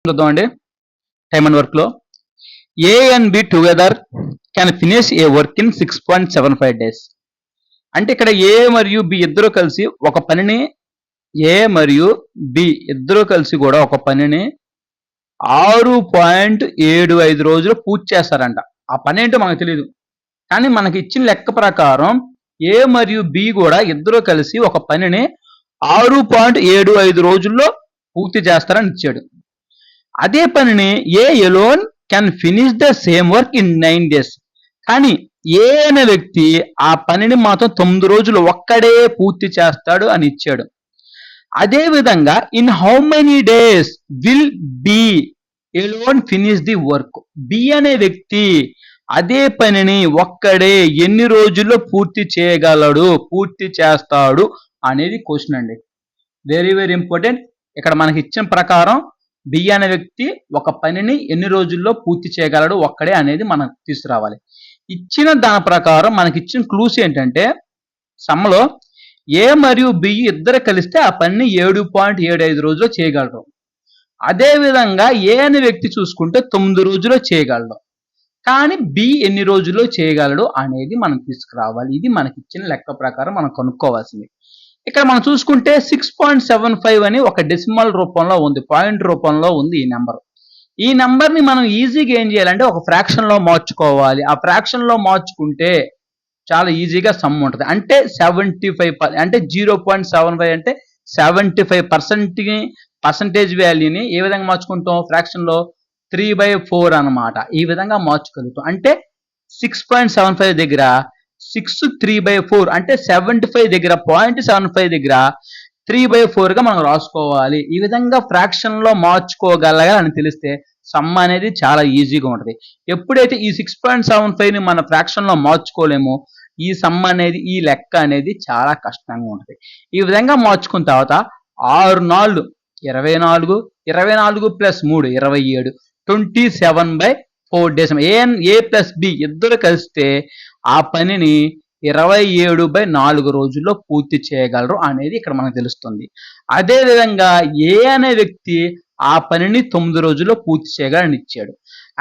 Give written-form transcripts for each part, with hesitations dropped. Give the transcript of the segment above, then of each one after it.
చూద్దామండి. Time and work లో A and B together can finish A work in 6.75 days. అంటే ఇక్కడ ఏ మరియు బి ఇద్దరు కలిసి ఒక పనిని ఏ మరియు బి ఇద్దరు కలిసి కూడా ఒక పనిని 6.75 రోజులు పూర్తి చేస్తారంట. ఆ పని ఏంటో మనకు తెలియదు, కానీ మనకి ఇచ్చిన లెక్క ప్రకారం ఏ మరియు బి కూడా ఇద్దరు కలిసి ఒక పనిని 6.75 రోజుల్లో పూర్తి చేస్తారని ఇచ్చాడు. అదే పనిని A alone can finish the same work in 9 days. కానీ ఏ అనే వ్యక్తి ఆ పనిని మాత్రం 9 రోజులు ఒక్కడే పూర్తి చేస్తాడు అని ఇచ్చాడు. అదే విధంగా in how many days will B alone finish the work. B అనే వ్యక్తి అదే పనిని ఒక్కడే ఎన్ని రోజుల్లో పూర్తి చేయగలడు, పూర్తి చేస్తాడు అనేది క్వశ్చన్ అండి. Very very important. ఇక్కడ మనకి ఇచ్చిన ప్రకారం బి అనే వ్యక్తి ఒక పనిని ఎన్ని రోజుల్లో పూర్తి చేయగలడు ఒక్కడే అనేది మనం తీసుకురావాలి. ఇచ్చిన దాని ప్రకారం మనకి ఇచ్చిన క్లూస్ ఏంటంటే సమ్మలో ఏ మరియు బి ఇద్దరు కలిస్తే ఆ పనిని 7.75 రోజుల్లో చేయగలరు. అదే విధంగా ఏ అనే వ్యక్తి చూసుకుంటే 9 రోజుల్లో చేయగలడు, కానీ బి ఎన్ని రోజుల్లో చేయగలడు అనేది మనం తీసుకురావాలి. ఇది మనకి ఇచ్చిన లెక్క ప్రకారం మనం కనుక్కోవాల్సింది. ఇక్కడ మనం చూసుకుంటే 6.75 అని ఒక డెసిమల్ రూపంలో ఉంది, పాయింట్ రూపంలో ఉంది ఈ నెంబర్. ఈ నెంబర్ ని మనం ఈజీగా ఏం చేయాలంటే ఒక ఫ్రాక్షన్ లో మార్చుకోవాలి. ఆ ఫ్రాక్షన్ లో మార్చుకుంటే చాలా ఈజీగా సమ్ ఉంటుంది. అంటే 75 అంటే 0.75 అంటే 75% పర్సంటేజ్ వాల్యూని ఏ విధంగా మార్చుకుంటాం ఫ్రాక్షన్ లో 3/4 అన్నమాట. ఈ విధంగా మార్చుకలుగుతాం. అంటే 6.75 దగ్గర 6 3/4 అంటే 75 దగ్గర 0.75 దగ్గర 3/4 గా మనం రాసుకోవాలి. ఈ విధంగా ఫ్రాక్షన్ లో మార్చుకోగలగాలని తెలిస్తే సమ్ అనేది చాలా ఈజీగా ఉంటుంది. ఎప్పుడైతే ఈ 6.75 ని మన ఫ్రాక్షన్ లో మార్చుకోలేమో ఈ సమ్ అనేది, ఈ లెక్క అనేది చాలా కష్టంగా ఉంటుంది. ఈ విధంగా మార్చుకున్న తర్వాత 6 4 24, 24 + 3 27, 27/4 days. ఏ ప్లస్ బి ఇద్దరు కలిస్తే ఆ పనిని 27/4 రోజుల్లో పూర్తి చేయగలరు అనేది ఇక్కడ మనకు తెలుస్తుంది. అదే విధంగా ఏ అనే వ్యక్తి ఆ పనిని 9 రోజుల్లో పూర్తి చేయగలని ఇచ్చాడు.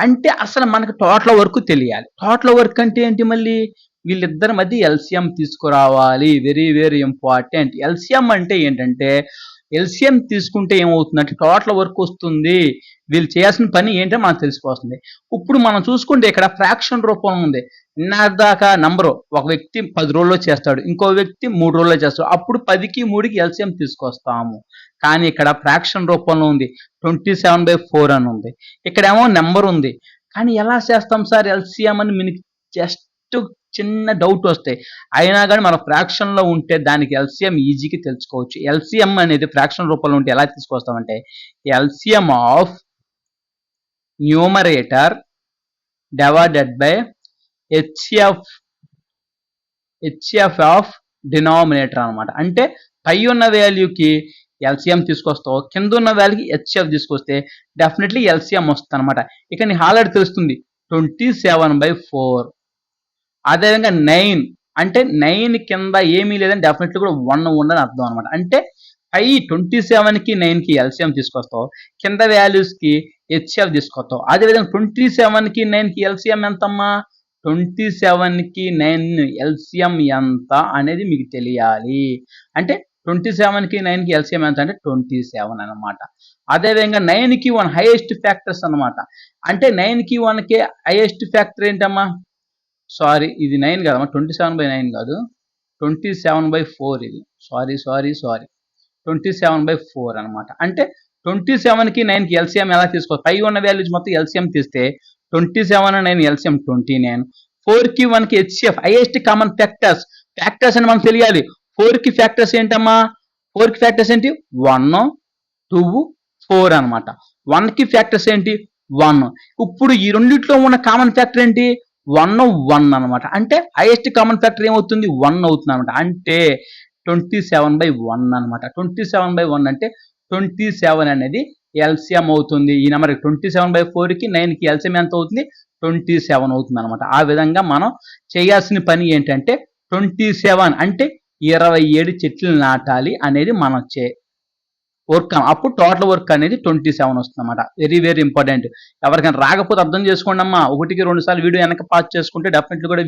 అంటే అసలు మనకు టోటల్ వర్క్ తెలియాలి. టోటల్ వర్క్ అంటే ఏంటి? మళ్ళీ వీళ్ళిద్దరి మధ్య ఎల్సిఎం తీసుకురావాలి. Very very important. ఎల్సిఎం అంటే ఏంటంటే ఎల్సిఎం తీసుకుంటే ఏమవుతుందంటే టోటల్ వర్క్ వస్తుంది. వీళ్ళు చేయాల్సిన పని ఏంటో మనకు తెలిసిపోతుంది. ఇప్పుడు మనం చూసుకుంటే ఇక్కడ ఫ్రాక్షన్ రూపంలో ఉంది. దాకా నంబరు ఒక వ్యక్తి 10 రోజుల్లో చేస్తాడు, ఇంకో వ్యక్తి 3 రోజుల్లో చేస్తాడు. అప్పుడు 10కి 3కి ఎల్సిఎం తీసుకొస్తాము. కానీ ఇక్కడ ఫ్రాక్షన్ రూపంలో ఉంది, 27/4 అని ఉంది. ఇక్కడేమో నెంబర్ ఉంది. కానీ ఎలా చేస్తాం సార్ ఎల్సిఎం అని మీకు జస్ట్ చిన్న డౌట్ వస్తాయి. అయినా కానీ మన ఫ్రాక్షన్ లో ఉంటే దానికి ఎల్సిఎం ఈజీగా తెలుసుకోవచ్చు. ఎల్సిఎం అనేది ఫ్రాక్షన్ రూపంలో ఉంటే ఎలా తీసుకొస్తామంటే LCM of numerator divided by HF of denominator అనమాట. అంటే పై ఉన్న వాల్యూకి ఎల్సిఎం తీసుకొస్తావు, కింద ఉన్న వాల్యూకి హెచ్ఎఫ్ తీసుకొస్తే డెఫినెట్లీ ఎల్సిఎం వస్తుంది అనమాట. ఇక నీ ఆల్రెడీ తెలుస్తుంది 27/4. అదేవిధంగా 9 అంటే 9 కింద ఏమీ లేదని డెఫినెట్లీ కూడా 1 ఉండని అర్థం అనమాట. అంటే పై 27కి 9కి ఎల్సిఎం తీసుకొస్తావు, కింద వాల్యూస్కి హెచ్ఎఫ్ తీసుకొస్తావు. అదేవిధంగా 27కి 9కి ఎల్సిఎం ఎంతమ్మా? 27కి 9 ఎల్సిఎం ఎంత అనేది మీకు తెలియాలి. అంటే 27కి 9కి ఎల్సిఎం ఎంత అంటే 27 అనమాట. అదేవిధంగా 9కి 1 హైయెస్ట్ ఫ్యాక్టర్స్ అనమాట. అంటే 9కి 1కి హైయెస్ట్ ఫ్యాక్టర్ ఏంటమ్మా? సారీ, ఇది 9 కదమ్మా, 27/9 కాదు, 27/4 ఇది. సారీ 27/4 అనమాట. అంటే 27కి 9కి ఎల్సిఎం ఎలా తీసుకోవచ్చు? పై ఉన్న వాల్యూస్ మొత్తం ఎల్సిఎం తీస్తే 27 9 ఎల్సిఎం 29. 4కి 1కి హెచ్సిఎఫ్ హైయెస్ట్ కామన్ ఫ్యాక్టర్స్ అని మనకు తెలియాలి. 4కి ఫ్యాక్టర్స్ ఏంటమ్మా? 4కి ఫ్యాక్టర్స్ ఏంటి? 1 2 4 అనమాట. 1కి ఫ్యాక్టర్స్ ఏంటి? 1. ఇప్పుడు ఈ రెండిట్లో ఉన్న కామన్ ఫ్యాక్టర్ ఏంటి? 1 అనమాట. అంటే హైయెస్ట్ కామన్ ఫ్యాక్టర్ ఏమవుతుంది? 1 అవుతుంది అనమాట. అంటే 27/1 అనమాట. 27/1 అంటే 27 అనేది ఎల్సిఎం అవుతుంది. ఈ నెంబర్ 27/4కి 9కి ఎల్సిఎం ఎంత అవుతుంది? 27 అవుతుంది అనమాట. ఆ విధంగా మనం చేయాల్సిన పని ఏంటంటే 27 అంటే 27 చెట్లు నాటాలి అనేది మనం వర్క్ అప్పుడు టోటల్ వర్క్ అనేది 27 వస్తుంది అనమాట. Very very important. ఎవరికైనా రాకపోతే అర్థం చేసుకోండి అమ్మా. 1-2 సార్లు వీడియో వెనక పాస్ చేసుకుంటే డెఫినెట్లీ కూడా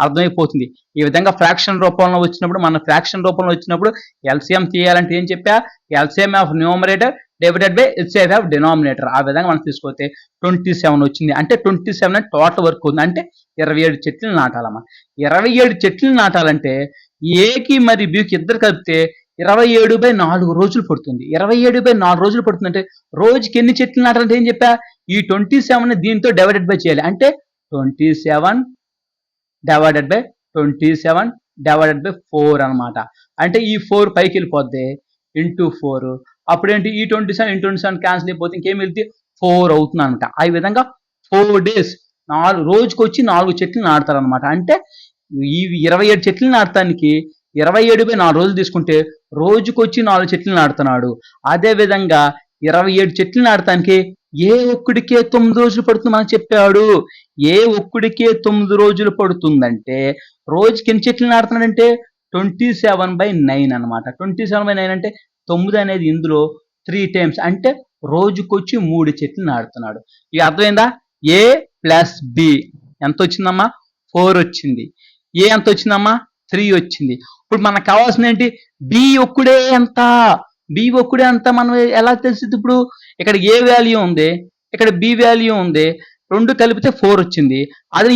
అర్థమైపోతుంది. ఈ విధంగా ఫ్రాక్షన్ రూపంలో వచ్చినప్పుడు, మన ఫ్రాక్షన్ రూపంలో వచ్చినప్పుడు ఎల్సిఎం తీయాలంటే ఏం చెప్పా, LCM of numerator divided by HCF of denominator. ఆ విధంగా మనం తీసుకొస్తే 27 వచ్చింది. అంటే 27 టోటల్ వర్క్ ఉంది. అంటే 27 చెట్లు నాటాలమ్మా. 27 చెట్లు నాటాలంటే ఏకి మరి బికి ఇద్దరు కలిపితే 27/4 రోజులు పడుతుంది. 27/4 రోజులు పడుతుందంటే రోజుకి ఎన్ని చెట్లు నాటాలంటే ఏం చెప్పా, ఈ 27 దీంతో డివైడెడ్ బై చేయాలి. అంటే 27 డివైడెడ్ బై 27 డివైడెడ్ బై 4 అనమాట. అంటే ఈ 4 పైకి వెళ్ళిపోద్ది ఇంటూ 4. అప్పుడేంటి, ఈ 27 ఇంటూ 27 క్యాన్సిల్ అయిపోతే ఇంకేం వెళ్తే 4 అవుతుంది అనమాట. ఆ విధంగా 4 days రోజుకి వచ్చి 4 చెట్లు నాటుతారు అనమాట. అంటే ఈ 27 చెట్లు నాటడానికి 27/4 రోజులు తీసుకుంటే రోజుకొచ్చి 4 చెట్లు నాటుతున్నాడు. అదే విధంగా 27 చెట్లు నాటడానికి ఏ ఒక్కడికే 9 రోజులు పడుతుంది మనం చెప్పాడు. ఏ ఒక్కడికే 9 రోజులు పడుతుందంటే రోజుకి ఎన్ని చెట్లు నాడుతున్నాడంటే 27/9 అనమాట. 27/9 అంటే 9 అనేది ఇందులో 3 times, అంటే రోజుకొచ్చి 3 చెట్లు నాడుతున్నాడు. ఇక అర్థమైందా? ఏ ప్లస్ బి ఎంత వచ్చిందమ్మా, 4 వచ్చింది. ఏ ఎంత వచ్చిందమ్మా, 3 వచ్చింది. ఇప్పుడు మనకు కావాల్సింది ఏంటి, బి ఒక్కడే ఎంత, బి ఒక్కడే ఎంత మనం ఎలా తెలిసింది? ఇప్పుడు ఇక్కడ ఏ వాల్యూ ఉంది, ఇక్కడ బి వాల్యూ ఉంది, రెండు కలిపితే 4 వచ్చింది. అదే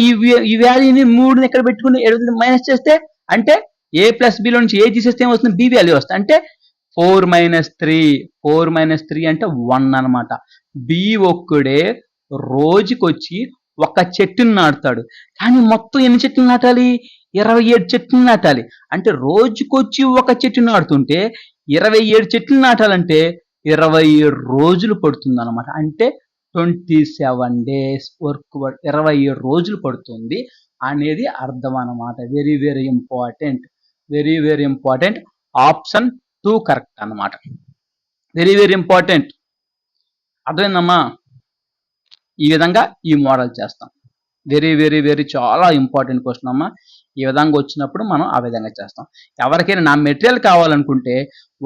ఈ వాల్యూని 3ని ఇక్కడ పెట్టుకుని మైనస్ చేస్తే, అంటే ఏ ప్లస్ బిలో నుంచి ఏ తీసేస్తే ఏమొస్తుంది, బి వాల్యూ వస్తుంది. అంటే 4 - 3 అంటే 1 అనమాట. బి ఒక్కడే రోజుకొచ్చి ఒక చెట్టుని నాటుతాడు. కానీ మొత్తం ఎన్ని చెట్లు నాటాలి, 27 చెట్లు నాటాలి. అంటే రోజుకొచ్చి ఒక చెట్టు నాటుతుంటే 27 చెట్లు నాటాలంటే 27 రోజులు పడుతుంది అనమాట. అంటే 27 days వర్క్, 27 రోజులు పడుతుంది అనేది అర్థం అనమాట. Very very important, very very important. Option 2 correct అనమాట. Very very important. అర్థమైందమ్మా? ఈ విధంగా ఈ మోడల్ చేస్తాం. వెరీ వెరీ వెరీ చాలా ఇంపార్టెంట్ క్వశ్చన్ అమ్మా. ఈ విధంగా వచ్చినప్పుడు మనం ఆ విధంగా చేస్తాం. ఎవరికైనా నా మెటీరియల్ కావాలనుకుంటే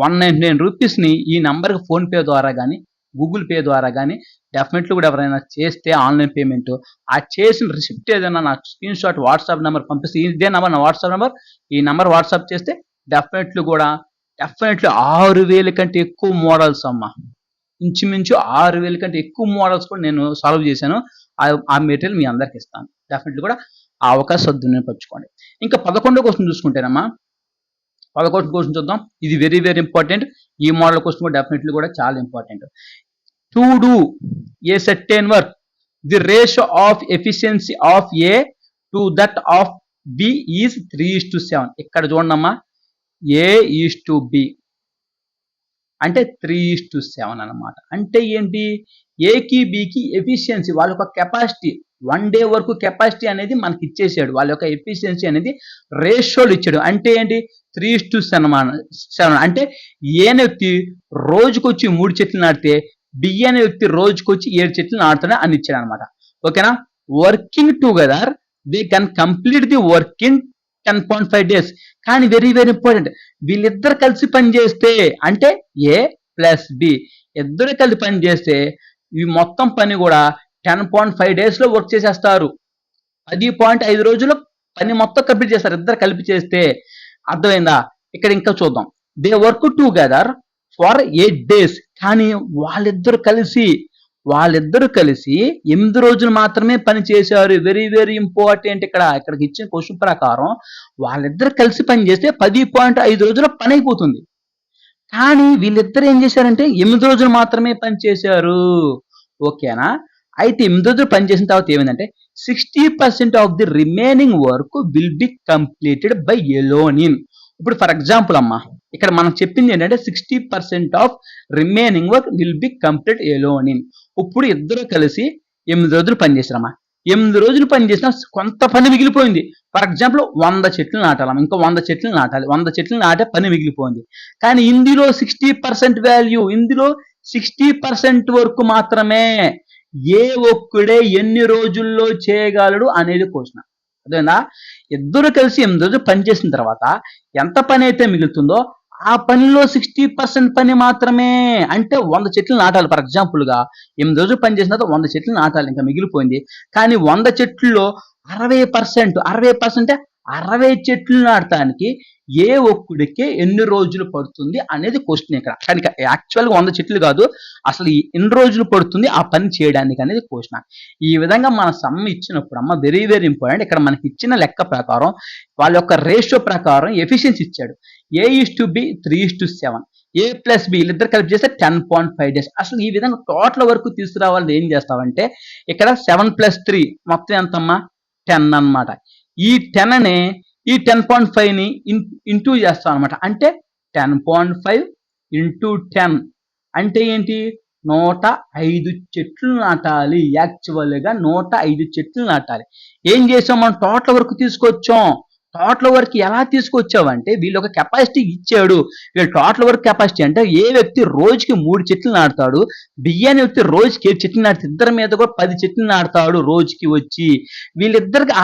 199 రూపీస్ని ఈ నెంబర్కి ఫోన్పే ద్వారా కానీ గూగుల్ పే ద్వారా కానీ డెఫినెట్లీ కూడా ఎవరైనా చేస్తే ఆన్లైన్ పేమెంట్, ఆ చేసిన రిసిప్ట్ ఏదైనా నాకు స్క్రీన్ షాట్ వాట్సాప్ నెంబర్ పంపిస్తే, ఇదే నెంబర్ నా వాట్సాప్ నెంబర్, ఈ నెంబర్ వాట్సాప్ చేస్తే డెఫినెట్లీ 6,000 కంటే ఎక్కువ మోడల్స్ అమ్మా, ఇంచుమించు 6,000 కంటే ఎక్కువ మోడల్స్ కూడా నేను సాల్వ్ చేశాను. ఆ మెటీరియల్ మీ అందరికి ఇస్తాను. డెఫినెట్లీ కూడా ఆ అవకాశం సద్వినియోగపరచుకోండి. ఇంకా 11వ క్వశ్చన్ చూసుకుంటేనమ్మా, 11వ క్వశ్చన్ చూద్దాం. ఇది వెరీ వెరీ ఇంపార్టెంట్. ఈ మోడల్ క్వశ్చన్ కూడా డెఫినెట్లీ కూడా చాలా important. To do a certain work, the ratio of efficiency of A to that of B is 3:7. ఇక్కడ చూడండమ్మా, ఏ ఈజ్ టు బి అంటే 3:7 అనమాట. అంటే ఏంటి, ఏకి బికి ఎఫిషియన్సీ, వాళ్ళ యొక్క కెపాసిటీ, 1 day వరకు కెపాసిటీ అనేది మనకి ఇచ్చేసాడు. వాళ్ళ యొక్క ఎఫిషియన్సీ అనేది రేషియోలు ఇచ్చాడు. అంటే ఏంటి, 3:7. అంటే ఏ అనే వ్యక్తి రోజుకొచ్చి 3 చెట్లు నాటితే బి అనే వ్యక్తి రోజుకొచ్చి 7 చెట్లు నాటుతాడు అని ఇచ్చాడు అనమాట. ఓకేనా? Working together they can complete the work in 10.5 days. కానీ వెరీ వెరీ ఇంపార్టెంట్, వీళ్ళిద్దరు కలిసి పనిచేస్తే, అంటే ఏ ప్లస్ బి ఇద్దరు కలిసి పని చేస్తే ఈ మొత్తం పని కూడా 10.5 days లో వర్క్ చేసేస్తారు. 10.5 రోజుల్లో పని మొత్తం కంప్లీట్ చేస్తారు ఇద్దరు కలిపి చేస్తే. అర్థమైందా? ఇక్కడ ఇంకా చూద్దాం. They work together for 8 days. కానీ వాళ్ళిద్దరు కలిసి 8 రోజులు మాత్రమే పని చేశారు. Very very important. ఇక్కడికి ఇచ్చిన క్వశ్చన్ ప్రకారం వాళ్ళిద్దరు కలిసి పని చేస్తే 10.5 రోజుల పని అయిపోతుంది. కానీ వీళ్ళిద్దరు ఏం చేశారంటే 8 రోజులు మాత్రమే పని చేశారు. ఓకేనా? అయితే 8 రోజులు పని చేసిన తర్వాత ఏమైందంటే 60% of the remaining work will be completed by alone in. ఇప్పుడు ఫర్ ఎగ్జాంపుల్ అమ్మా, ఇక్కడ మనం చెప్పింది ఏంటంటే 60% of remaining work will be complete alone in. ఇప్పుడు ఇద్దరు కలిసి 8 రోజులు పని చేశారమ్మా. 8 రోజులు పని చేసినా కొంత పని మిగిలిపోయింది. ఫర్ ఎగ్జాంపుల్ 100 చెట్లు నాటాలమ్మా, ఇంకా 100 చెట్లు నాటాలి. 100 చెట్లు నాటే పని మిగిలిపోయింది. కానీ ఇందులో 60% వాల్యూ, ఇందులో 60% వరకు మాత్రమే ఏ ఒక్కడే ఎన్ని రోజుల్లో చేయగలడు అనేది క్వశ్చన్. అదేనా? ఇద్దరు కలిసి 8 రోజులు పని చేసిన తర్వాత ఎంత పని అయితే మిగులుతుందో ఆ పనిలో 60% పని మాత్రమే. అంటే 100 చెట్లు నాటాలి. ఫర్ ఎగ్జాంపుల్‌గా 8 రోజులు పని చేసిన తర్వాత 100 చెట్లు నాటాలి. ఇంకా మిగిలిపోయింది. కానీ 100 చెట్లలో 60%, 60% అంటే 60 చెట్లు నాటడానికి ఏ ఒక్కడికి ఎన్ని రోజులు పడుతుంది అనేది క్వెషన్ ఇక్కడ. కానీ యాక్చువల్‌గా 100 చెట్లు కాదు. అసలు ఎన్ని రోజులు పడుతుంది ఆ పని చేయడానికి అనేది క్వెషన్. ఈ విధంగా మన సమ్ ఇచ్చినప్పుడు అమ్మ వెరీ వెరీ ఇంపార్టెంట్. ఇక్కడ మనకి ఇచ్చిన లెక్క ప్రకారం వాళ్ళ యొక్క రేషియో ప్రకారం ఎఫిషియన్సీ ఇచ్చాడు. A:B 3:7. A+B వీళ్ళిద్దరు కలిపి చేస్తే 10.5 డేస్. అసలు ఈ విధంగా టోటల్ వరకు తీసుకురావాలని ఏం చేస్తావంటే ఇక్కడ 7 + 3 మొత్తం ఎంతమ్మా 10 అన్నమాట. ఈ 10ని ఈ 10.5ని ఇంటూ చేస్తాం అనమాట. అంటే 10.5 ఇంటూ 10 అంటే ఏంటి 105 చెట్లు నాటాలి. యాక్చువల్‌గా 105 చెట్లు నాటాలి. ఏం చేసాం మనం టోటల్ వరకు తీసుకొచ్చాం. టోటల్ వర్క్ ఎలా తీసుకొచ్చావంటే వీళ్ళు ఒక కెపాసిటీ ఇచ్చాడు. వీళ్ళు టోటల్ వర్క్ కెపాసిటీ అంటే ఏ వ్యక్తి రోజుకి 3 చెట్లు నాటుతాడు. బి అనే వ్యక్తి రోజుకి 7 చెట్లు నాటుతాడు. ఇద్దరి మీద కూడా 10 చెట్లు నాటుతాడు రోజుకి వచ్చి. వీళ్ళిద్దరికి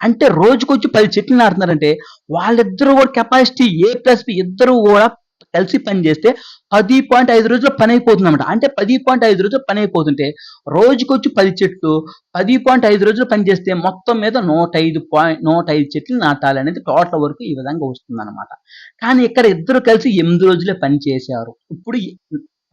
అంటే రోజుకొచ్చి 10 చెట్లు నాటుతున్నారంటే వాళ్ళిద్దరు కూడా కెపాసిటీ A+B ఇద్దరు కూడా కలిసి పని చేస్తే 10.5 రోజుల్లో పని అయిపోతుంది అనమాట. అంటే 10.5 రోజులు పని అయిపోతుంటే రోజుకొచ్చి 10 చెట్లు 10.5 రోజులు పని చేస్తే మొత్తం మీద 105 చెట్లు నాటాలి అనేది టోటల్ వరకు ఈ విధంగా వస్తుంది అనమాట. కానీ ఇక్కడ ఇద్దరు కలిసి 8 రోజులే పని చేశారు. ఇప్పుడు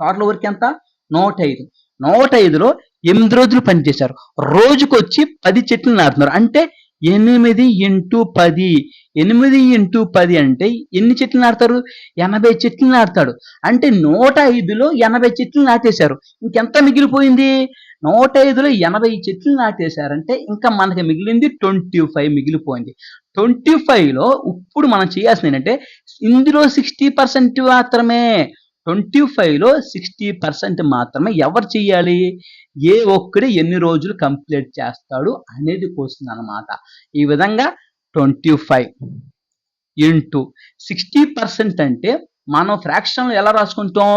టోటల్ వరకు ఎంత 105. 105లో 8 రోజులు పని చేశారు. రోజుకొచ్చి 10 చెట్లు నాటుతున్నారు. అంటే 8 ఇంటూ 10 8 ఇంటూ 10 అంటే ఎన్ని చెట్లు నాటుతారు 80 చెట్లు నాటుతాడు. అంటే 105లో 80 చెట్లు నాటేశారు. ఇంకెంత మిగిలిపోయింది 105లో 80 చెట్లు నాటేశారంటే ఇంకా మనకి మిగిలింది 25 మిగిలిపోయింది. 25లో ఇప్పుడు మనం చేయాల్సింది ఏంటంటే ఇందులో 60% మాత్రమే 25లో 60% మాత్రమే ఎవరు చేయాలి ఏ ఒక్కడు ఎన్ని రోజులు కంప్లీట్ చేస్తాడు అనేది క్వశ్చన్ అన్నమాట. ఈ విధంగా 25 ఇంటూ 60% అంటే మనం ఫ్రాక్షన్లో ఎలా రాసుకుంటాం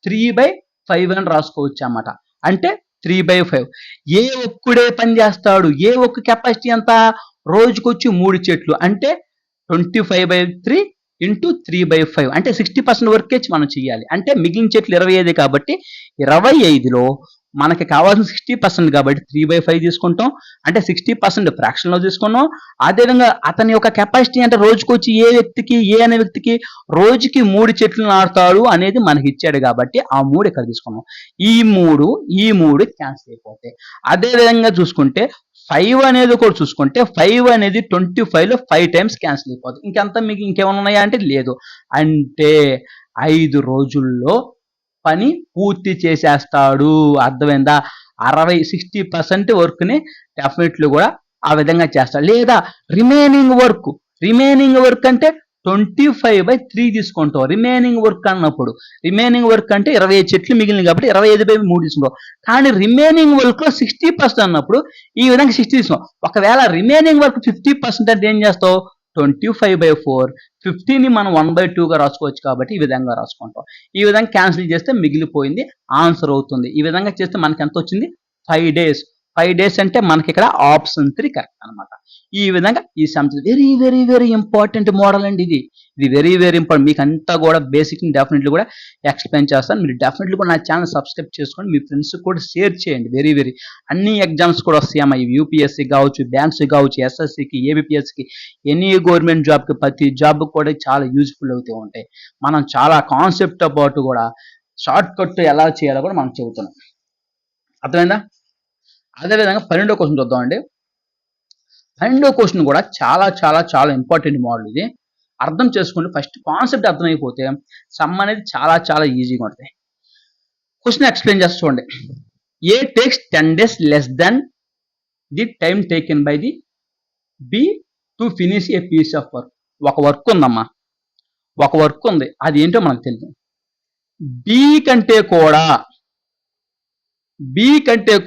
3/5 అని రాసుకోవచ్చు అన్నమాట. అంటే 3/5 ఏ ఒక్కడే పని చేస్తాడు ఏ ఒక్క కెపాసిటీ ఎంత రోజుకొచ్చి 3 చెట్లు అంటే 25/3 ఇంటూ 3/5 అంటే 60% వర్కే మనం చేయాలి. అంటే మిగిలిన చెట్లు 25 కాబట్టి 25లో మనకి కావాల్సిన 60% కాబట్టి 3/5 తీసుకుంటాం. అంటే 60% ఫ్రాక్షన్ లో తీసుకున్నాం. అదేవిధంగా అతని యొక్క కెపాసిటీ అంటే రోజుకొచ్చి ఏ అనే వ్యక్తికి రోజుకి 3 చెట్లు నాటుతాడు అనేది మనకి ఇచ్చాడు కాబట్టి ఆ 3 ఇక్కడ తీసుకున్నాం. ఈ మూడు క్యాన్సిల్ అయిపోతాయి. అదే విధంగా చూసుకుంటే 5 అనేది కూడా చూసుకుంటే 5 అనేది 25లో 5 టైమ్స్ క్యాన్సిల్ అయిపోతుంది. ఇంకెంత మీకు ఇంకేమైనా ఉన్నాయా అంటే లేదు. అంటే 5 రోజుల్లో పని పూర్తి చేసేస్తాడు. అర్థమైందా 60% వర్క్ని డెఫినెట్లీ కూడా ఆ విధంగా చేస్తాడు. లేదా రిమైనింగ్ వర్క్ అంటే 25/3 తీసుకుంటాం. రిమైనింగ్ వర్క్ అన్నప్పుడు రిమైనింగ్ వర్క్ అంటే 20 చెట్లు మిగిలింది కాబట్టి 25/3 తీసుకుంటాం. కానీ రిమైనింగ్ వర్క్ లో 60% అన్నప్పుడు ఈ విధంగా 60 తీసుకుంటాం. ఒకవేళ రిమైనింగ్ వర్క్ 50% అంటే ఏం చేస్తావు 25/4 50ని మనం 1/2గా రాసుకోవచ్చు కాబట్టి ఈ విధంగా రాసుకుంటాం. ఈ విధంగా క్యాన్సిల్ చేస్తే మిగిలిపోయింది ఆన్సర్ అవుతుంది. ఈ విధంగా చేస్తే మనకి ఎంత వచ్చింది 5 డేస్. 5 డేస్ అంటే మనకి ఇక్కడ ఆప్షన్ 3 కరెక్ట్ అనమాట. ఈ విధంగా ఈ sums very very very important model అండి. ఇది వెరీ వెరీ ఇంపార్టెంట్. మీకు అంతా కూడా బేసిక్ డెఫినెట్లీ కూడా ఎక్స్ప్లెయిన్ చేస్తాను. మీరు డెఫినెట్లీ కూడా నా ఛానల్ సబ్స్క్రైబ్ చేసుకోండి. మీ ఫ్రెండ్స్ కూడా షేర్ చేయండి. వెరీ వెరీ అన్ని ఎగ్జామ్స్ కూడా వస్తాయమ్మా. యూపీఎస్సీ కావచ్చు, బ్యాంక్స్ కావచ్చు, ఎస్ఎస్సికి, ఏబిపిఎస్సికి, ఎనీ గవర్నమెంట్ జాబ్కి ప్రతి జాబ్ కూడా చాలా యూజ్ఫుల్ అవుతూ ఉంటాయి. మనం చాలా కాన్సెప్ట్ పాటు కూడా షార్ట్ కట్ ఎలా చేయాలో కూడా మనం చెబుతున్నాం. అర్థమైందా? అదేవిధంగా 12వ క్వశ్చన్ చూద్దామండి. 12వ క్వశ్చన్ కూడా చాలా చాలా చాలా ఇంపార్టెంట్ మోడల్. ఇది అర్థం చేసుకుంటే ఫస్ట్ కాన్సెప్ట్ అర్థమైపోతే సమ్ అనేది చాలా చాలా ఈజీగా ఉంటుంది. క్వశ్చన్ ఎక్స్ప్లెయిన్ చేస్తా చూడండి. A takes 10 days less than the time taken by the B to finish a piece of work. ఒక వర్క్ ఉందమ్మా, ఒక వర్క్ ఉంది. అది ఏంటో మనకు తెలియదు. బి కంటే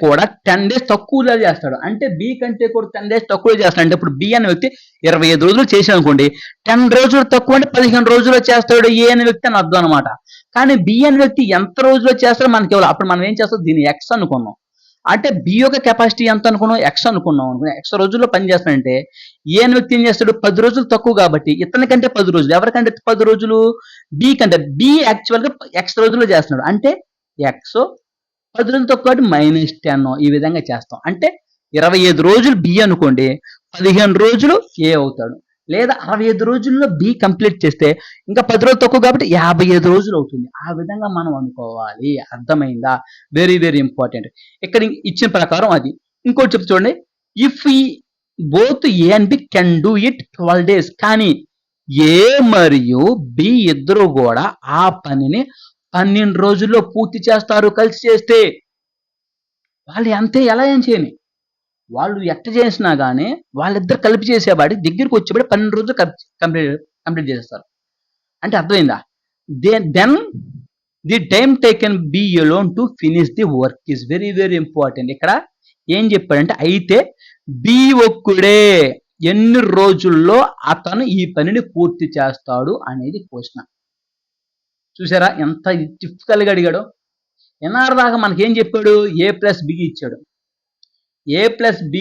కూడా 10 days తక్కువలో చేస్తాడు. అంటే బి కంటే కూడా 10 days తక్కువ చేస్తాడు. అంటే ఇప్పుడు బి అనే వ్యక్తి 25 రోజులు చేశాడు అనుకోండి, 10 రోజులు తక్కువ అంటే 15 రోజుల్లో చేస్తాడు ఏ అనే వ్యక్తి అని అర్థం అనమాట. కానీ బి అనే వ్యక్తి ఎంత రోజుల్లో చేస్తాడో మనకి ఇవ్వాలి. అప్పుడు మనం ఏం చేస్తాం దీన్ని ఎక్స్ అనుకున్నాం. అంటే బి యొక్క కెపాసిటీ ఎంత అనుకున్నాం, ఎక్స్ అనుకున్నాం అనుకున్నాం, ఎక్స్ రోజుల్లో పని చేస్తాడంటే ఏ అనే వ్యక్తి ఏం చేస్తాడు, 10 రోజులు తక్కువ కాబట్టి ఇతని కంటే 10 రోజులు, ఎవరికంటే 10 రోజులు, బి కంటే. బి యాక్చువల్ గా ఎక్స్ రోజుల్లో చేస్తున్నాడు అంటే ఎక్స్ 10 రోజులు తక్కువ కాబట్టి -10 ఈ విధంగా చేస్తాం. అంటే 25 రోజులు బి అనుకోండి, 15 రోజులు ఏ అవుతాడు. లేదా 65 రోజుల్లో బి కంప్లీట్ చేస్తే ఇంకా 10 రోజులు తక్కువ కాబట్టి 55 రోజులు అవుతుంది. ఆ విధంగా మనం అనుకోవాలి. అర్థమైందా? Very very important. ఇక్కడ ఇచ్చిన ప్రకారం అది. ఇంకోటి చెప్తా చూడండి, if both A and B can do it 12 days, కానీ ఏ మరియు బి ఇద్దరు కూడా ఆ పనిని 12 రోజుల్లో పూర్తి చేస్తారు కలిసి చేస్తే. వాళ్ళు ఎలా ఏం చేయని, వాళ్ళు ఎట్ట చేసినా కానీ వాళ్ళిద్దరు కలిపి చేసేవాడి దగ్గరికి వచ్చేవాడు 12 రోజులు కంప్లీట్ చేసేస్తారు. అంటే అర్థమైందా? Then the time taken B alone to finish the work is very very important. ఇక్కడ ఏం చెప్పాడంటే, అయితే బి ఒక్కడే ఎన్ని రోజుల్లో అతను ఈ పనిని పూర్తి చేస్తాడు అనేది క్వశ్చన్. చూసారా ఎంత టిపికల్ గా అడిగాడు. ఎన్ఆర్ దాకా మనకేం చెప్పాడు, ఏ ప్లస్ బి ఇచ్చాడు. ఏ ప్లస్ బి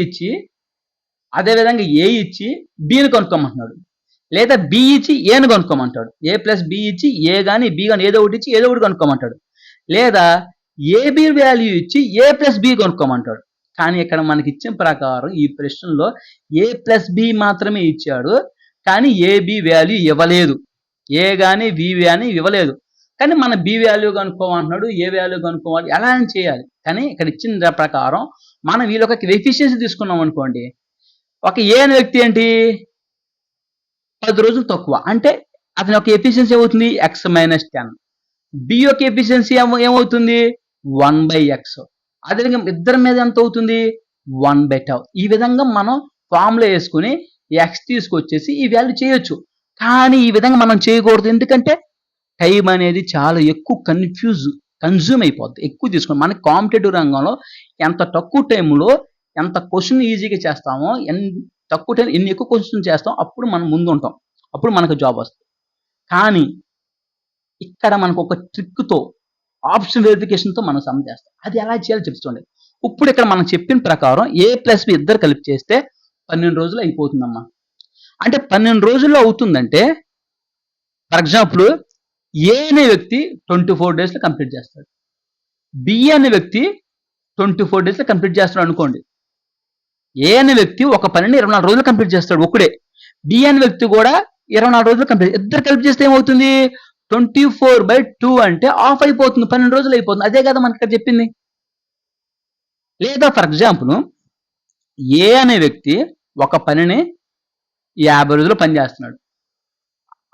ఇచ్చి అదేవిధంగా ఏ ఇచ్చి బిని కనుక్కోమంటున్నాడు, లేదా బి ఇచ్చి ఏని కనుక్కోమంటాడు. ఏ ప్లస్ బి ఇచ్చి ఏ కానీ బి కానీ ఏదో ఒకటి ఇచ్చి ఏదో ఒకటి కనుక్కోమంటాడు. లేదా ఏబి వాల్యూ ఇచ్చి ఏ ప్లస్ బి కనుక్కోమంటాడు. కానీ ఇక్కడ మనకి ఇచ్చిన ప్రకారం ఈ ప్రశ్నలో ఏ ప్లస్ బి మాత్రమే ఇచ్చాడు, కానీ ఏబి వాల్యూ ఇవ్వలేదు. ఏ కానీ బి వాల్యూ ఇవ్వలేదు. కానీ మన బి వాల్యూ కనుక్కోమంటున్నాడు, ఏ వాల్యూ కనుక్కోవాలి, ఎలా అని చేయాలి. కానీ ఇక్కడ ఇచ్చిన ప్రకారం మనం వీళ్ళొక ఎఫిషియన్సీ తీసుకున్నాం అనుకోండి, ఒక ఏ అనే వ్యక్తి ఏంటి 10 రోజులు తక్కువ అంటే అతని యొక్క ఎఫిషియన్సీ ఏమవుతుంది, x-10. బి యొక్క ఎఫిషియన్సీ ఏమవుతుంది 1/x. అదేవిధంగా ఇద్దరి మీద ఎంత అవుతుంది 1/tau. ఈ విధంగా మనం ఫార్ములా వేసుకుని ఎక్స్ తీసుకొచ్చేసి ఈ వాల్యూ చేయొచ్చు. కానీ ఈ విధంగా మనం చేయకూడదు. ఎందుకంటే టైం అనేది చాలా ఎక్కువ కన్జ్యూమ్ అయిపోద్ది. ఎక్కువ తీసుకుని మనకి కాంపిటేటివ్ రంగంలో ఎంత తక్కువ టైంలో ఎంత క్వశ్చన్ ఈజీగా చేస్తామో, తక్కువ టైం ఎన్ని ఎక్కువ క్వశ్చన్ చేస్తాం, అప్పుడు మనం ముందు ఉంటాం, అప్పుడు మనకు జాబ్ వస్తుంది. కానీ ఇక్కడ మనకు ఒక ట్రిక్తో ఆప్షన్ వెరిఫికేషన్తో మనం సమ్ చేస్తాం. అది ఎలా చేయాలో చెప్తుండే. ఇప్పుడు ఇక్కడ మనం చెప్పిన ప్రకారం ఏ ప్లస్ బి ఇద్దరు కలిపి చేస్తే 12 రోజులు అయిపోతుందమ్మా. అంటే 12 రోజుల్లో అవుతుందంటే, ఫర్ ఎగ్జాంపుల్ ఏ అనే వ్యక్తి 24 daysలో కంప్లీట్ చేస్తాడు, బి అనే వ్యక్తి 24 daysలో కంప్లీట్ చేస్తాడు అనుకోండి. ఏ అనే వ్యక్తి ఒక పనిని 24 రోజులు కంప్లీట్ చేస్తాడు ఒక్కడే. బి అనే వ్యక్తి కూడా 24 రోజులు కంప్లీట్, ఇద్దరు కలిపి చేస్తే ఏమవుతుంది 24/2 అంటే ఆఫ్ అయిపోతుంది, 12 రోజులు అయిపోతుంది. అదే కదా మనకి ఇక్కడ చెప్పింది. లేదా ఫర్ ఎగ్జాంపుల్ ఏ అనే వ్యక్తి ఒక పనిని 50 రోజులు పని చేస్తున్నాడు,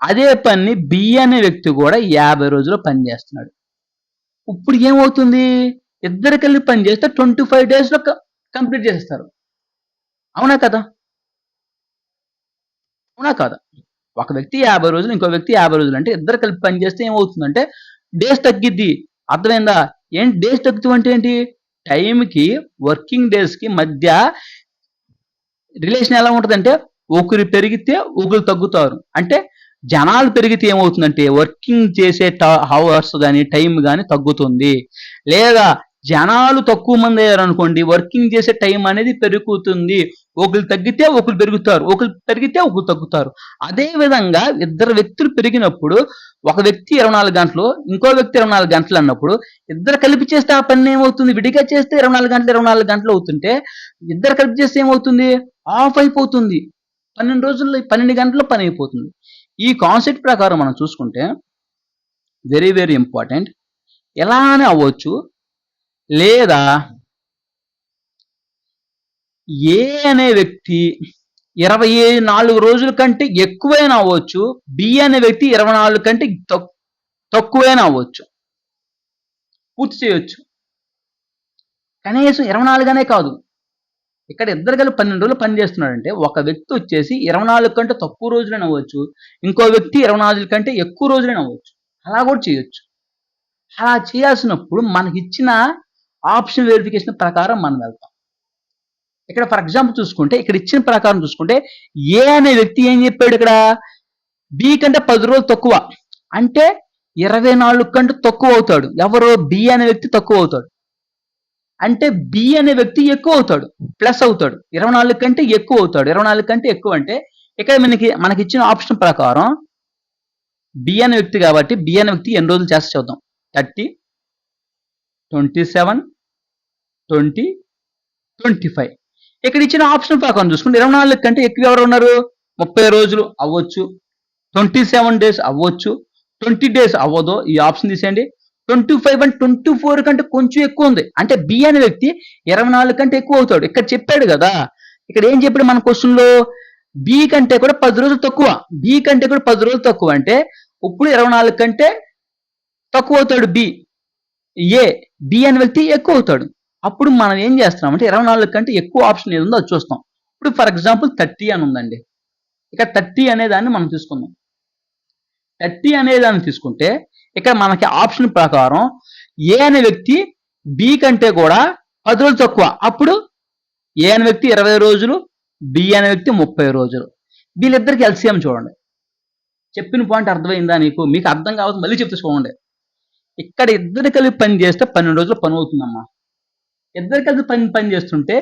అదే పని బి అనే వ్యక్తి కూడా 50 రోజులు పని చేస్తున్నాడు. ఇప్పుడు ఏమవుతుంది, ఇద్దరు కలిపి పని చేస్తే 25 daysలో కంప్లీట్ చేస్తారు. అవునా కదా? అవునా కాదా? ఒక వ్యక్తి 50 రోజులు, ఇంకో వ్యక్తి 50 రోజులు అంటే ఇద్దరు కలిపి పని చేస్తే ఏమవుతుందంటే డేస్ తగ్గిద్ది. అర్థమైందా? ఏంటి డేస్ తగ్గుతూ అంటే ఏంటి, టైంకి వర్కింగ్ డేస్కి మధ్య రిలేషన్ ఎలా ఉంటుందంటే ఒకరు పెరిగితే ఒకరు తగ్గుతారు. అంటే జనాలు పెరిగితే ఏమవుతుందంటే వర్కింగ్ చేసే హవర్స్ కానీ టైం కానీ తగ్గుతుంది. లేదా జనాలు తక్కువ మంది అయ్యారు అనుకోండి, వర్కింగ్ చేసే టైం అనేది పెరుగుతుంది. ఒకరు తగ్గితే ఒకరు పెరుగుతారు, ఒకరు పెరిగితే ఒకరు తగ్గుతారు. అదే విధంగా ఇద్దరు వ్యక్తులు పెరిగినప్పుడు ఒక వ్యక్తి 24 గంటలు, ఇంకో వ్యక్తి 24 గంటలు అన్నప్పుడు ఇద్దరు కలిపి చేస్తే ఆ పని ఏమవుతుంది, విడిగా చేస్తే 24 గంటలు అవుతుంటే ఇద్దరు కలిపి చేస్తే ఏమవుతుంది ఆఫ్ అయిపోతుంది. 12 రోజుల్లో 12 గంటల్లో పని అయిపోతుంది. ఈ కాన్సెప్ట్ ప్రకారం మనం చూసుకుంటే వెరీ వెరీ ఇంపార్టెంట్. ఎలానే అవ్వచ్చు, లేదా ఏ అనే వ్యక్తి 24 రోజుల కంటే ఎక్కువైనా అవ్వచ్చు, బి అనే వ్యక్తి 24 కంటే తక్కువైనా అవ్వచ్చు, పూర్తి చేయొచ్చు. కనీసం 24 అనే కాదు, ఇక్కడ ఇద్దరు కలిపి 12 రోజులు పని చేస్తున్నాడంటే ఒక వ్యక్తి వచ్చేసి 24 కంటే తక్కువ రోజులైనా అవ్వచ్చు, ఇంకో వ్యక్తి 24 కంటే ఎక్కువ రోజులైనా అవ్వచ్చు. అలా కూడా చేయొచ్చు. అలా చేయాల్సినప్పుడు మనకి ఇచ్చిన ఆప్షన్ వెరిఫికేషన్ ప్రకారం మనం వెళ్తాం. ఇక్కడ ఫర్ ఎగ్జాంపుల్ చూసుకుంటే, ఇక్కడ ఇచ్చిన ప్రకారం చూసుకుంటే ఏ అనే వ్యక్తి ఏం చెప్పాడు, ఇక్కడ బి కంటే 10 రోజులు తక్కువ అంటే 24 కంటే తక్కువ అవుతాడు. ఎవరు? బి అనే వ్యక్తి తక్కువ అవుతాడు. అంటే బి అనే వ్యక్తి ఎక్కువ అవుతాడు, ప్లస్ అవుతాడు. 24 కంటే ఎక్కువ అవుతాడు. 24 కంటే ఎక్కువ అంటే ఇక్కడ మనకి ఇచ్చిన ఆప్షన్ ప్రకారం బి అనే వ్యక్తి కాబట్టి బి అనే వ్యక్తి ఎన్ని రోజులు చేస్తే చూద్దాం. 30, 27, 20, 25. ఇక్కడ ఇచ్చిన ఆప్షన్ ప్రకారం చూసుకుంటే 24 కంటే ఎక్కువ ఎవరు ఉన్నారు? 30 రోజులు అవ్వచ్చు, 27 డేస్ అవ్వచ్చు, 20 డేస్ అవ్వదు. ఈ ఆప్షన్ తీసేయండి. 25 అండ్ 24 కంటే కొంచెం ఎక్కువ ఉంది. అంటే బి అనే వ్యక్తి 24 కంటే ఎక్కువ అవుతాడు. ఇక్కడ చెప్పాడు కదా, ఇక్కడ ఏం చెప్పాడు మన క్వశ్చన్ లో? బి కంటే కూడా 10 రోజులు తక్కువ. బి కంటే కూడా 10 రోజులు తక్కువ అంటే ఇప్పుడు 24 కంటే తక్కువ అవుతాడు బి. బి అనే వ్యక్తి ఎక్కువ అవుతాడు. అప్పుడు మనం ఏం చేస్తున్నామంటే 24 కంటే ఎక్కువ ఆప్షన్ ఏది ఉందో అది చూస్తాం. ఇప్పుడు ఫర్ ఎగ్జాంపుల్ 30 అని ఉందండి. ఇక 30 అనే దాన్ని మనం తీసుకుందాం. 30 అనే దాన్ని తీసుకుంటే ఇక్కడ మనకి ఆప్షన్ ప్రకారం ఏ అనే వ్యక్తి బి కంటే కూడా 10 రోజులు తక్కువ. అప్పుడు ఏ అనే వ్యక్తి 20 రోజులు, బి అనే వ్యక్తి 30 రోజులు. వీళ్ళిద్దరికి ఎల్సిఎం చూడండి. చెప్పిన పాయింట్ అర్థమైందా నీకు? మీకు అర్థం కావచ్చు మళ్ళీ చెప్తే చూడండి. ఇక్కడ ఇద్దరు కలిపి పని చేస్తే 12 రోజులు పని అవుతుందమ్మా. ఇద్దరు కలిపి పని చేస్తుంటే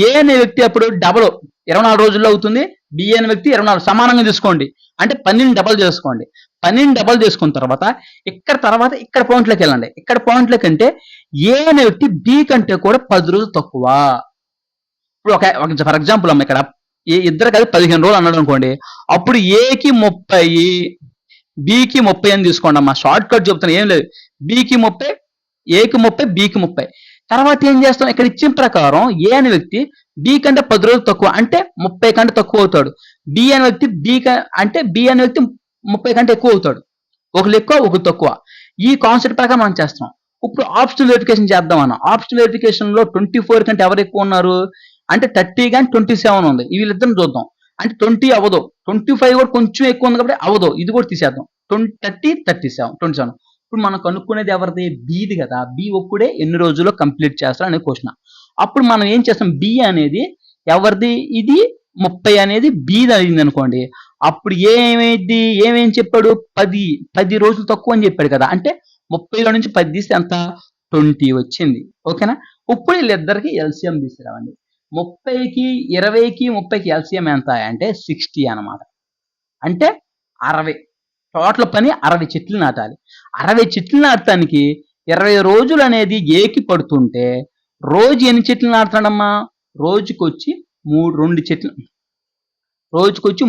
ఏ అనే వ్యక్తి అప్పుడు డబల్ 24 రోజుల్లో అవుతుంది. బి అనే వ్యక్తి 24 సమానంగా తీసుకోండి. అంటే 12 డబల్ చేసుకోండి. 12 డబల్ చేసుకున్న తర్వాత ఇక్కడ పాయింట్లోకి వెళ్ళండి. ఇక్కడ పాయింట్లోకి అంటే ఏ అనే వ్యక్తి బి కంటే కూడా 10 రోజులు తక్కువ. ఇప్పుడు ఫర్ ఎగ్జాంపుల్ అమ్మ ఇక్కడ ఇద్దరు కలిపి 15 రోజులు అన్నాడు అనుకోండి. అప్పుడు ఏకి 30, బికి 30 అని తీసుకోండి అమ్మా. షార్ట్ కట్ చెప్తాను, ఏం లేదు. బికి 30, ఏకి 30, బికి 30. తర్వాత ఏం చేస్తాం? ఇక్కడ ఇచ్చిన ప్రకారం ఏ అనే వ్యక్తి బి కంటే 10 రోజులు తక్కువ అంటే 30 కంటే తక్కువ అవుతాడు. బి అనే వ్యక్తి బి అనే వ్యక్తి 30 కంటే ఎక్కువ అవుతాడు. ఒకరు ఎక్కువ ఒకరు తక్కువ. ఈ కాన్సెప్ట్ ప్రకారం మనం చేస్తాం. ఇప్పుడు ఆప్షన్ వెరిఫికేషన్ చేద్దాం అన్న. ఆప్షన్ వెరిఫికేషన్ లో 24 కంటే ఎవరు ఎక్కువ ఉన్నారు అంటే 30 కానీ 27 ఉంది. వీళ్ళిద్దరిని చూద్దాం. అంటే 20 అవ్వదు, 25 కూడా కొంచెం ఎక్కువ ఉంది కాబట్టి అవ్వదు. ఇది కూడా తీసేద్దాం. 30, 37, 27. ఇప్పుడు మనం కనుక్కునేది ఎవరిది? బిది కదా. బి ఒక్కడే ఎన్ని రోజుల్లో కంప్లీట్ చేస్తారు అనే క్వశ్చన్. అప్పుడు మనం ఏం చేస్తాం? బి అనేది ఎవరిది? ఇది 30 అనేది బిది అయింది అనుకోండి. అప్పుడు ఏమేం చెప్పాడు? 10 రోజులు తక్కువ అని చెప్పాడు కదా. అంటే 30లో నుంచి 10 తీస్తే ఎంత? 20 వచ్చింది. ఓకేనా? ఇప్పుడు వీళ్ళిద్దరికి ఎల్సిఎం తీసుకురావండి. 30కి 20కి 30కి ఎల్సిఎం ఎంత అంటే 60 అనమాట. అంటే 60. టోటల్ పని 60 చెట్లు నాటాలి. 60 చెట్లు నాటడానికి 20 రోజులు అనేది ఏకి పడుతుంటే రోజు ఎన్ని చెట్లు నాటుతాడమ్మా? రోజుకొచ్చి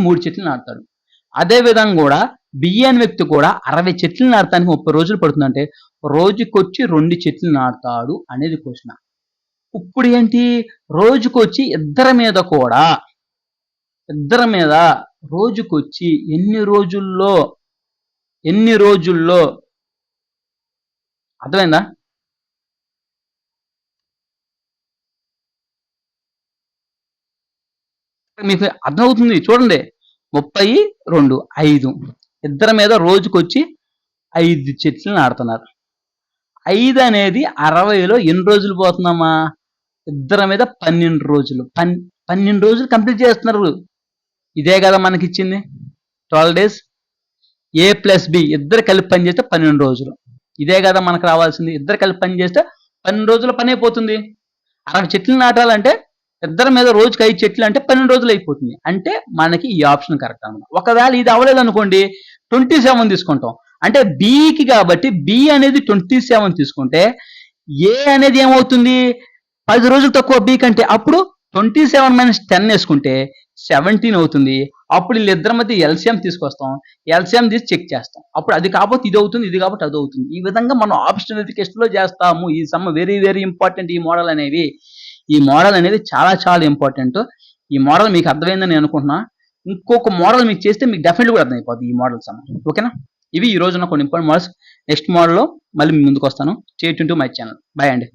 3 చెట్లు నాటుతాడు. అదే విధంగా కూడా బి అనే వ్యక్తి కూడా 60 చెట్లు నాటడానికి 30 రోజులు పడుతుందంటే రోజుకొచ్చి 2 చెట్లు నాటుతాడు అనేది క్వశ్చన్. ఇప్పుడు ఏంటి? రోజుకొచ్చి ఇద్దరి మీద రోజుకొచ్చి ఎన్ని రోజుల్లో అర్థమైందా? మీకు అర్థమవుతుంది చూడండి. 32, 5 ఇద్దరి మీద రోజుకొచ్చి 5 చెట్లు నాడుతున్నారు. 5 అనేది 60లో ఎన్ని రోజులు పోతుందమ్మా? ఇద్దరి మీద 12 రోజులు. 12 రోజులు కంప్లీట్ చేస్తున్నారు. ఇదే కదా మనకి ఇచ్చింది 12 డేస్. ఏ ప్లస్ బి ఇద్దరు కలిపి పని చేస్తే 12 రోజులు. ఇదే కదా మనకు రావాల్సింది. ఇద్దరు కలిపి పని చేస్తే 12 రోజుల పని అయిపోతుంది. 60 చెట్లు నాటాలంటే ఇద్దరి మీద రోజుకి 5 చెట్లు అంటే 12 రోజులు అయిపోతుంది. అంటే మనకి ఈ ఆప్షన్ కరెక్ట్ అనమాట. ఒకవేళ ఇది అవ్వలేదు అనుకోండి 27 తీసుకుంటాం. అంటే బికి కాబట్టి బి అనేది 27 తీసుకుంటే ఏ అనేది ఏమవుతుంది? 10 రోజులు తక్కువ బి కంటే. అప్పుడు 27 - 10 వేసుకుంటే 17 అవుతుంది. అప్పుడు వీళ్ళిద్దరి మధ్య ఎల్సిఎం తీసుకొస్తాం. ఎల్సిఎం తీసి చెక్ చేస్తాం. అప్పుడు అది కాకపోతే ఇది అవుతుంది, ఇది కాబట్టి అది అవుతుంది. ఈ విధంగా మనం ఆప్షన్ వెరిఫికేషన్ లో చేస్తాము. ఈ సమ్ వెరీ వెరీ ఇంపార్టెంట్. ఈ మోడల్ అనేది చాలా చాలా ఇంపార్టెంట్. ఈ మోడల్ మీకు అర్థమైందని నేను అనుకుంటున్నా. ఇంకొక మోడల్ మీకు చేస్తే మీకు డెఫినెట్లీ కూడా అర్థమైపోతుంది ఈ మోడల్ సమ్. ఓకేనా? ఇవి ఈ రోజున కొన్ని ఇంపార్టెంట్ మోడల్స్. నెక్స్ట్ మోడల్లో మళ్ళీ మీ ముందుకు వస్తాను. Stay tune to my channel. By అండి.